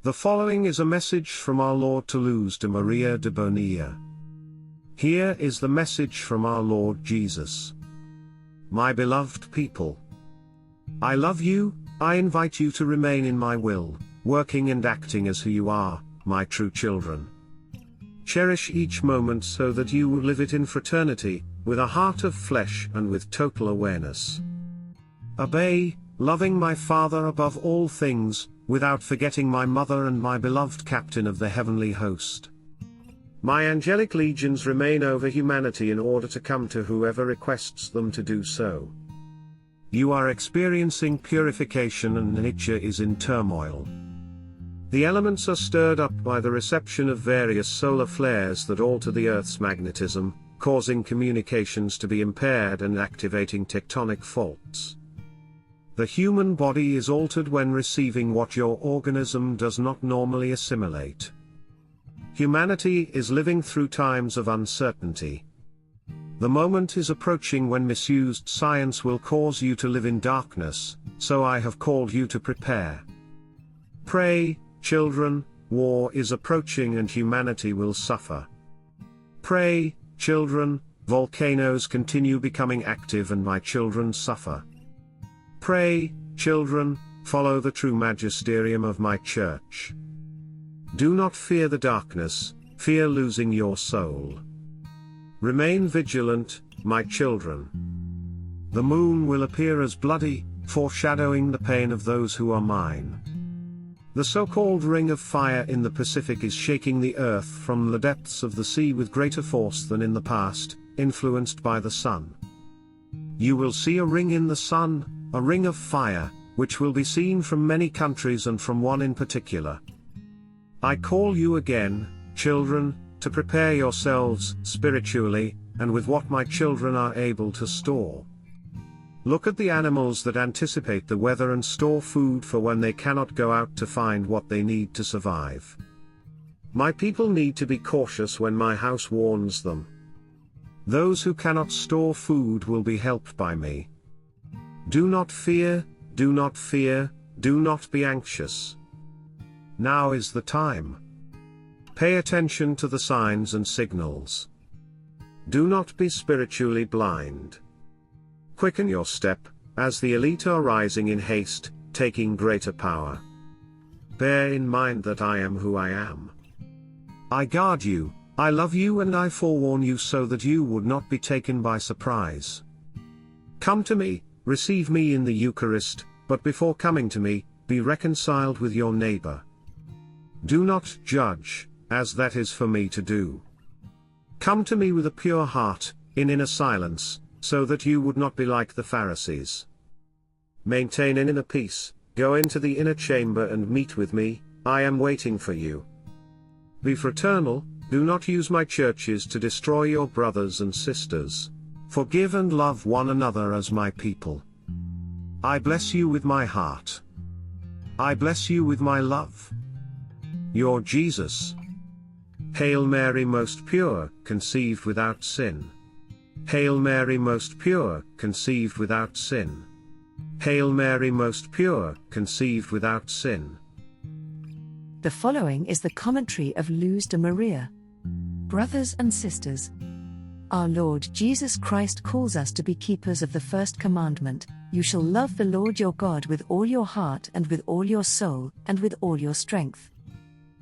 The following is a message from our Lord to Luz de Bonilla. Here is the message from our Lord Jesus. My beloved people, I love you. I invite you to remain in my will, working and acting as who you are, my true children. Cherish each moment so that you will live it in fraternity, with a heart of flesh and with total awareness. Obey, loving my Father above all things, without forgetting my mother and my beloved captain of the heavenly host. My angelic legions remain over humanity in order to come to whoever requests them to do so. You are experiencing purification and nature is in turmoil. The elements are stirred up by the reception of various solar flares that alter the Earth's magnetism, causing communications to be impaired and activating tectonic faults. The human body is altered when receiving what your organism does not normally assimilate. Humanity is living through times of uncertainty. The moment is approaching when misused science will cause you to live in darkness, so I have called you to prepare. Pray, children, war is approaching and humanity will suffer. Pray, children, volcanoes continue becoming active and my children suffer. Pray, children, follow the true magisterium of my church. Do not fear the darkness, fear losing your soul. Remain vigilant, my children. The moon will appear as bloody, foreshadowing the pain of those who are mine. The so-called ring of fire in the Pacific is shaking the earth from the depths of the sea with greater force than in the past, influenced by the sun. You will see a ring in the sun, a ring of fire, which will be seen from many countries and from one in particular. I call you again, children, to prepare yourselves, spiritually, and with what my children are able to store. Look at the animals that anticipate the weather and store food for when they cannot go out to find what they need to survive. My people need to be cautious when my house warns them. Those who cannot store food will be helped by me. Do not fear, do not fear, do not be anxious. Now is the time. Pay attention to the signs and signals. Do not be spiritually blind. Quicken your step, as the elite are rising in haste, taking greater power. Bear in mind that I am who I am. I guard you, I love you and I forewarn you so that you would not be taken by surprise. Come to me, receive me in the Eucharist, but before coming to me, be reconciled with your neighbor. Do not judge, as that is for me to do. Come to me with a pure heart, in inner silence, so that you would not be like the Pharisees. Maintain an inner peace, go into the inner chamber and meet with me, I am waiting for you. Be fraternal, do not use my churches to destroy your brothers and sisters. Forgive and love one another as my people. I bless you with my heart. I bless you with my love. Your Jesus. Hail Mary, most pure, conceived without sin. Hail Mary, most pure, conceived without sin. Hail Mary, most pure, conceived without sin. The following is the commentary of Luz de Bonilla. Brothers and sisters, our Lord Jesus Christ calls us to be keepers of the first commandment, you shall love the Lord your God with all your heart and with all your soul and with all your strength.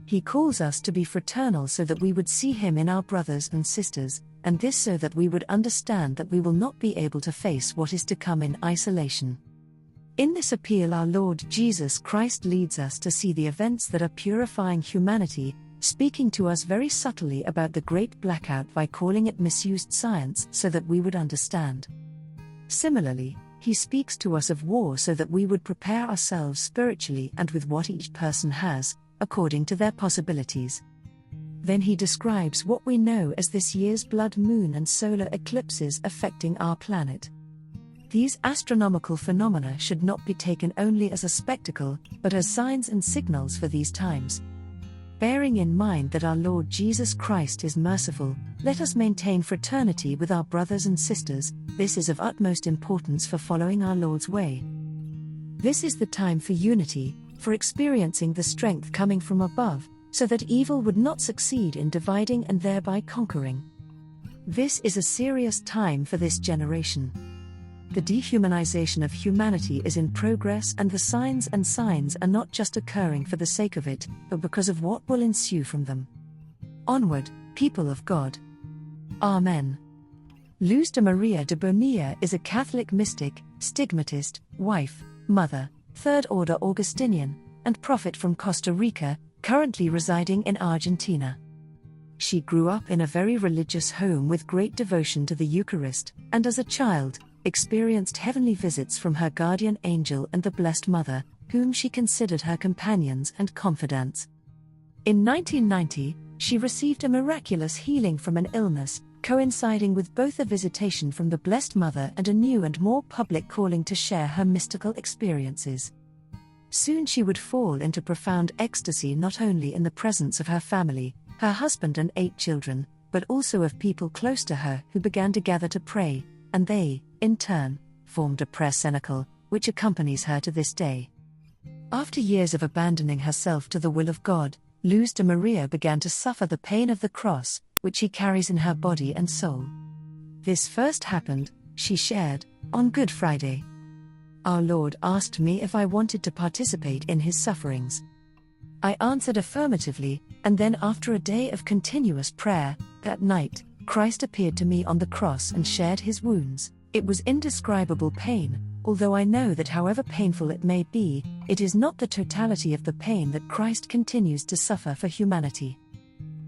He calls us to be fraternal so that we would see Him in our brothers and sisters, and this so that we would understand that we will not be able to face what is to come in isolation. In this appeal our Lord Jesus Christ leads us to see the events that are purifying humanity, speaking to us very subtly about the great blackout by calling it misused science so that we would understand. Similarly, He speaks to us of war so that we would prepare ourselves spiritually and with what each person has, according to their possibilities. Then He describes what we know as this year's blood moon and solar eclipses affecting our planet. These astronomical phenomena should not be taken only as a spectacle, but as signs and signals for these times. Bearing in mind that our Lord Jesus Christ is merciful, let us maintain fraternity with our brothers and sisters. This is of utmost importance for following our Lord's way. This is the time for unity, for experiencing the strength coming from above, so that evil would not succeed in dividing and thereby conquering. This is a serious time for this generation. The dehumanization of humanity is in progress, and the signs are not just occurring for the sake of it, but because of what will ensue from them. Onward, people of God. Amen. Luz de Maria de Bonilla is a Catholic mystic, stigmatist, wife, mother, Third Order Augustinian, and prophet from Costa Rica, currently residing in Argentina. She grew up in a very religious home with great devotion to the Eucharist, and as a child, experienced heavenly visits from her guardian angel and the Blessed Mother, whom she considered her companions and confidants. In 1990, she received a miraculous healing from an illness, coinciding with both a visitation from the Blessed Mother and a new and more public calling to share her mystical experiences. Soon she would fall into profound ecstasy, not only in the presence of her family, her husband and 8 children, but also of people close to her who began to gather to pray, and they, in turn, formed a prayer cenacle, which accompanies her to this day. After years of abandoning herself to the will of God, Luz de Maria began to suffer the pain of the cross, which she carries in her body and soul. This first happened, she shared, on Good Friday. Our Lord asked me if I wanted to participate in his sufferings. I answered affirmatively, and then after a day of continuous prayer, that night, Christ appeared to me on the cross and shared his wounds. It was indescribable pain, although I know that however painful it may be, it is not the totality of the pain that Christ continues to suffer for humanity.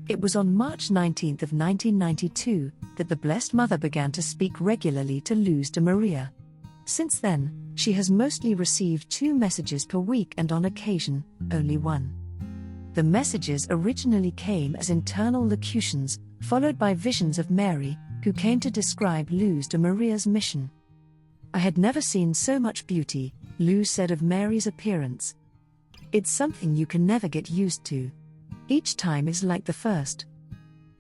It was on March 19 of 1992 that the Blessed Mother began to speak regularly to Luz de Maria. Since then, she has mostly received 2 messages per week and on occasion, only 1. The messages originally came as internal locutions, followed by visions of Mary, who came to describe Luz de Maria's mission. I had never seen so much beauty, Luz said of Mary's appearance. It's something you can never get used to. Each time is like the first.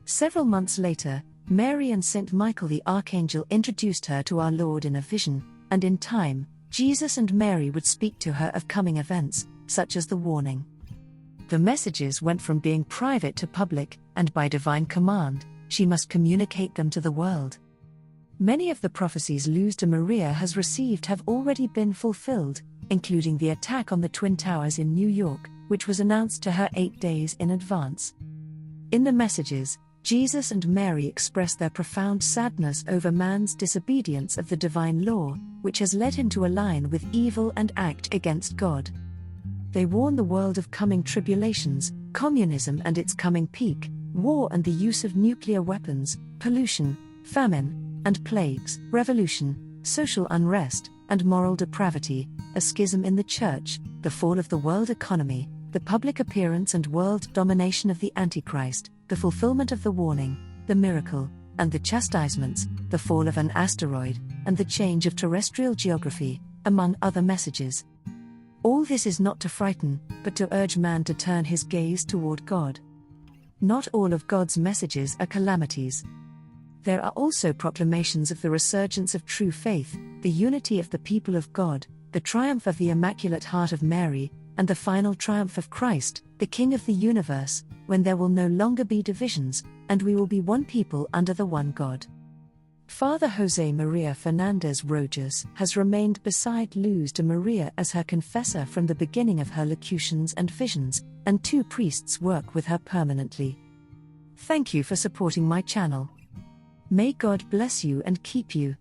Several months later, Mary and Saint Michael the Archangel introduced her to our Lord in a vision, and in time, Jesus and Mary would speak to her of coming events, such as the warning. The messages went from being private to public, and by divine command, she must communicate them to the world. Many of the prophecies Luz de Maria has received have already been fulfilled, including the attack on the Twin Towers in New York, which was announced to her 8 days in advance. In the messages, Jesus and Mary express their profound sadness over man's disobedience of the divine law, which has led him to align with evil and act against God. They warn the world of coming tribulations, communism and its coming peak, war and the use of nuclear weapons, pollution, famine, and plagues, revolution, social unrest, and moral depravity, a schism in the church, the fall of the world economy, the public appearance and world domination of the Antichrist, the fulfillment of the warning, the miracle, and the chastisements, the fall of an asteroid, and the change of terrestrial geography, among other messages. All this is not to frighten, but to urge man to turn his gaze toward God. Not all of God's messages are calamities. There are also proclamations of the resurgence of true faith, the unity of the people of God, the triumph of the Immaculate Heart of Mary, and the final triumph of Christ, the King of the universe, when there will no longer be divisions, and we will be one people under the one God. Father Jose Maria Fernandez Rojas has remained beside Luz de Maria as her confessor from the beginning of her locutions and visions, and 2 priests work with her permanently. Thank you for supporting my channel. May God bless you and keep you.